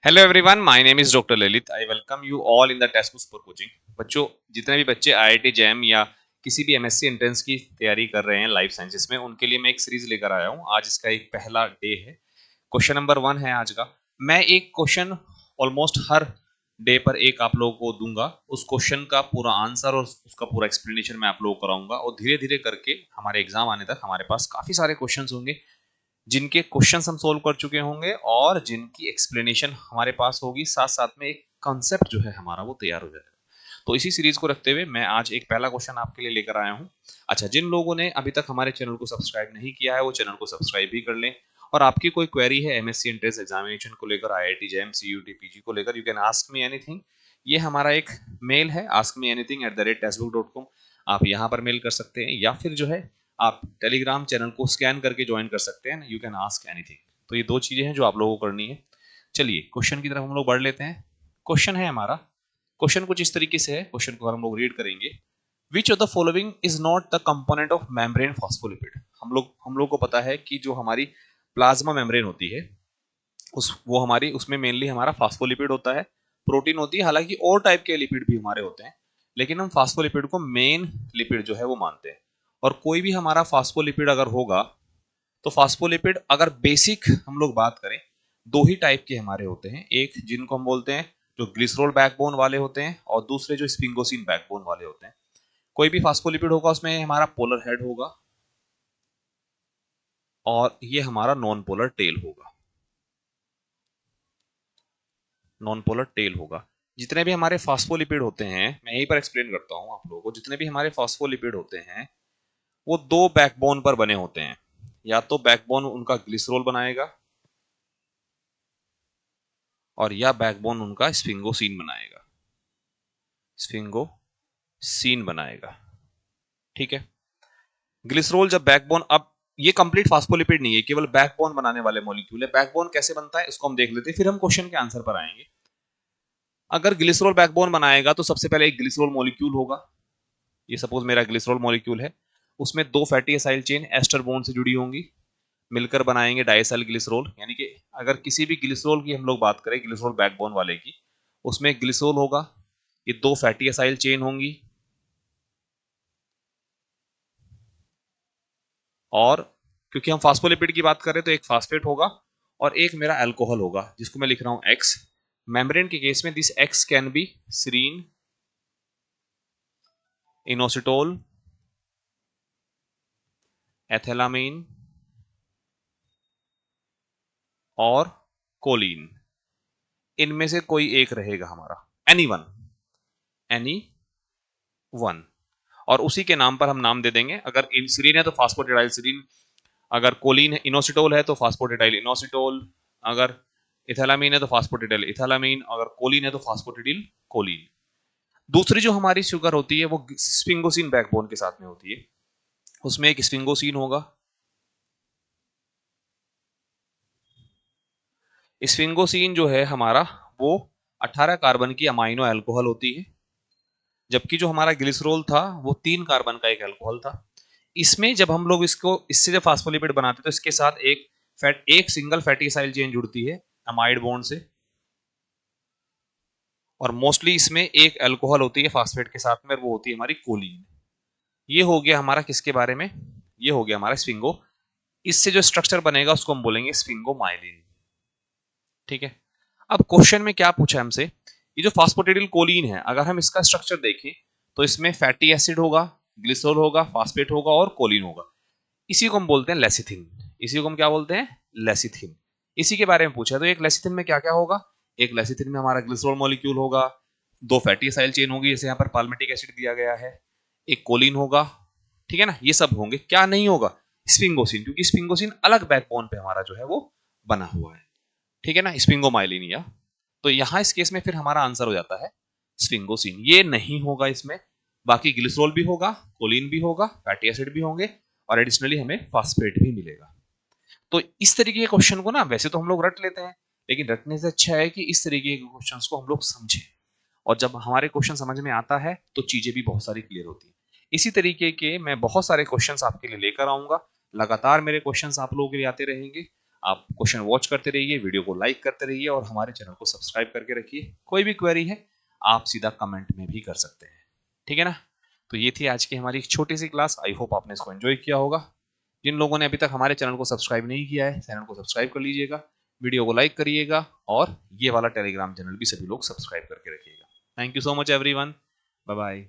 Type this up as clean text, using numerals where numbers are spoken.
Hello everyone, my name is doctor Lalit. I welcome you all in the text books for coaching. बच्चों, जितने भी बच्चे IIT jam या किसी भी एमएससी एंट्रेंस की तैयारी कर रहे हैं लाइफ साइंसेस में, उनके लिए मैं एक सीरीज लेकर आया हूं। आज इसका एक पहला डे है। क्वेश्चन नंबर 1 है आज का। मैं एक क्वेश्चन ऑलमोस्ट हर डे पर एक आप लोगों को दूंगा। उस क्वेश्चन का पूरा आंसर और उसका पूरा एक्सप्लेनेशन मैं आप लोगों को कराऊंगा, और धीरे धीरे करके हमारे एग्जाम आने तक हमारे पास काफी सारे क्वेश्चन होंगे जिनके क्वेश्चंस हम सोल्व कर चुके होंगे और जिनकी एक्सप्लेनेशन हमारे पास होगी। साथ साथ में एक कॉन्सेप्ट जो है हमारा वो तैयार हो जाएगा। तो इसी सीरीज को रखते हुए मैं आज एक पहला क्वेश्चन आपके लिए लेकर आया हूँ। अच्छा, जिन लोगों ने अभी तक हमारे चैनल को सब्सक्राइब नहीं किया है वो चैनल को सब्सक्राइब भी कर लें। और आपकी कोई क्वेरी है एमएससी एंट्रेंस एग्जामिनेशन को लेकर, आईआईटी जेएम, सीयूटी, पीजी को लेकर, you can ask me anything. ये हमारा एक मेल है askmeanything@textbook.com। आप यहाँ पर मेल कर सकते हैं, या फिर जो है आप टेलीग्राम चैनल को स्कैन करके ज्वाइन कर सकते हैं। You can ask anything. तो ये दो चीजें हैं जो आप लोगों को करनी है। चलिए क्वेश्चन की तरफ हम लोग बढ़ लेते हैं। क्वेश्चन है हमारा, क्वेश्चन कुछ इस तरीके से है। क्वेश्चन को हम लोग रीड करेंगे। Which of the following is not the component of membrane phospholipid. हम लोग को पता है कि जो हमारी प्लाज्मा मेम्ब्रेन होती है वो हमारी, उसमें मेनली हमारा फास्फोलिपिड होता है, प्रोटीन होती है। हालांकि और टाइप के लिपिड भी हमारे होते हैं, लेकिन हम फास्फोलिपिड को मेन लिपिड जो है वो मानते हैं। और कोई भी हमारा फास्फोलिपिड अगर होगा तो फास्फोलिपिड अगर बेसिक हम लोग बात करें, दो ही टाइप के हमारे होते हैं। एक जिनको हम बोलते हैं जो ग्लिसरॉल बैकबोन वाले होते हैं, और दूसरे जो स्पिंगोसिन बैकबोन वाले होते हैं। कोई भी फास्फोलिपिड होगा उसमें हमारा पोलर हेड होगा, और ये हमारा नॉन पोलर टेल होगा। नॉन पोलर टेल होगा। जितने भी हमारे फास्फोलिपिड होते हैं, मैं यहीं पर एक्सप्लेन करता हूं आप लोगों को। जितने भी हमारे फास्फोलिपिड होते हैं वो दो बैकबोन पर बने होते हैं। या तो बैकबोन उनका ग्लिसरॉल बनाएगा, और या बैकबोन उनका स्फिंगोसीन बनाएगा। स्फिंगोसीन बनाएगा, ठीक है। ग्लिसरॉल जब बैकबोन, अब ये कंप्लीट फास्फोलिपिड नहीं है, केवल बैकबोन बनाने वाले मॉलिक्यूल है। बैकबोन कैसे बनता है इसको हम देख लेते हैं, फिर हम क्वेश्चन के आंसर पर आएंगे। अगर ग्लिसरॉल बैकबोन बनाएगा तो सबसे पहले एक ग्लिसरॉल मॉलिक्यूल होगा। ये सपोज मेरा ग्लिसरॉल मॉलिक्यूल है, उसमें दो fatty acyl chain ester bond से जुड़ी होंगी, मिलकर बनाएंगे डाइएसाइल ग्लिसरॉल। यानी कि अगर किसी भी ग्लिसरॉल की हम लोग बात करें, ग्लिसरॉल बैकबोन वाले की, उसमें ग्लिसरॉल होगा, ये दो फैटी एसाइल चेन होंगी, और क्योंकि हम फास्फोलिपिड की बात कर रहे हैं तो एक फास्फेट होगा और एक मेरा अल्कोहल होगा, जिसको मैं लिख रहा हूं एक्स। मेम्ब्रेन के केस में this X can be serine, inositol, ethanolamine और कोलिन। इनमें से कोई एक रहेगा हमारा, एनी वन, एनी वन। और उसी के नाम पर हम नाम दे देंगे। अगर सीरीन है तो फास्फोडेटाइल सीरीन, अगर कोलिन है, इनोसिटोल है तो फास्फोडेटाइल इनोसिटोल, अगर इथैलामीन है तो फास्फोडेटाइल इथैलामीन, अगर कोलिन है तो फास्फोडेटाइल कोलिन। दूसरी जो हमारी शुगर होती है वो स्फिंगोसिन बैकबोन के साथ में होती है, उसमें एक स्फिंगोसिन होगा। स्फिंगोसिन जो है हमारा वो 18 कार्बन की अमाइनो अल्कोहल होती है, जबकि जो हमारा ग्लिसरॉल था वो 3 कार्बन का एक अल्कोहल था। इसमें जब हम लोग इसको, इससे जब फास्फोलिपिड बनाते हैं तो इसके साथ एक सिंगल फैटी एसाइल चेन जुड़ती है अमाइड बॉन्ड से, और मोस्टली इसमें एक अल्कोहल होती है फास्फेट के साथ में, और वो होती है हमारी कोलिन। ये हो गया हमारा किसके बारे में, ये हो गया हमारा स्फिंगो। इससे जो स्ट्रक्चर बनेगा उसको हम बोलेंगे स्फिंगोमाइलिन, ठीक है। अब क्वेश्चन में क्या पूछा हमसे, ये जो फास्फोटिडिल कोलिन है, अगर हम इसका स्ट्रक्चर देखें तो इसमें फैटी एसिड होगा, ग्लिसरॉल होगा, फास्फेट होगा और कोलिन होगा। इसी को हम बोलते हैं लेसिथिन। इसी को हम क्या बोलते हैं, लेसिथिन। इसी के बारे में पूछा है। तो एक लेसिथिन में क्या क्या होगा, एक लेसिथिन में हमारा ग्लिसरॉल मॉलिक्यूल होगा, दो फैटी एसाइल चेन होगी, जैसे यहाँ पर पाल्मेटिक एसिड दिया गया है, एक कोलिन होगा, ठीक है ना। ये सब होंगे। क्या नहीं होगा, स्फिंगोसिन, क्योंकि स्फिंगोसिन अलग बैकबोन पे हमारा जो है वो बना हुआ है, ठीक है ना, स्फिंगोमाइलिनिया। तो यहां इस केस में फिर हमारा आंसर हो जाता है स्फिंगोसिन। ये नहीं होगा इसमें। बाकी ग्लिसरॉल भी होगा, कोलिन भी होगा, फैटी एसिड भी होंगे, और एडिशनली हमें फास्फेट भी मिलेगा। तो इस तरीके के क्वेश्चन को ना वैसे तो हम लोग रट लेते हैं, लेकिन रटने से अच्छा है कि इस तरीके के क्वेश्चंस को हम लोग समझें। और जब हमारे क्वेश्चन समझ में आता है तो चीजें भी बहुत सारी क्लियर होती है। इसी तरीके के मैं बहुत सारे क्वेश्चंस आपके लिए लेकर आऊंगा। लगातार मेरे क्वेश्चंस आप लोगों के लिए आते रहेंगे। आप क्वेश्चन वॉच करते रहिए, वीडियो को लाइक करते रहिए और हमारे चैनल को सब्सक्राइब करके रखिए। कोई भी क्वेरी है आप सीधा कमेंट में भी कर सकते हैं, ठीक है ना। तो ये थी आज की हमारी एक छोटी सी क्लास। आई होप आपने इसको एंजॉय किया होगा। जिन लोगों ने अभी तक हमारे चैनल को सब्सक्राइब नहीं किया है, चैनल को सब्सक्राइब कर लीजिएगा, वीडियो को लाइक करिएगा और ये वाला टेलीग्राम चैनल भी सभी लोग सब्सक्राइब करके रखिएगा। Thank you so much everyone, bye bye.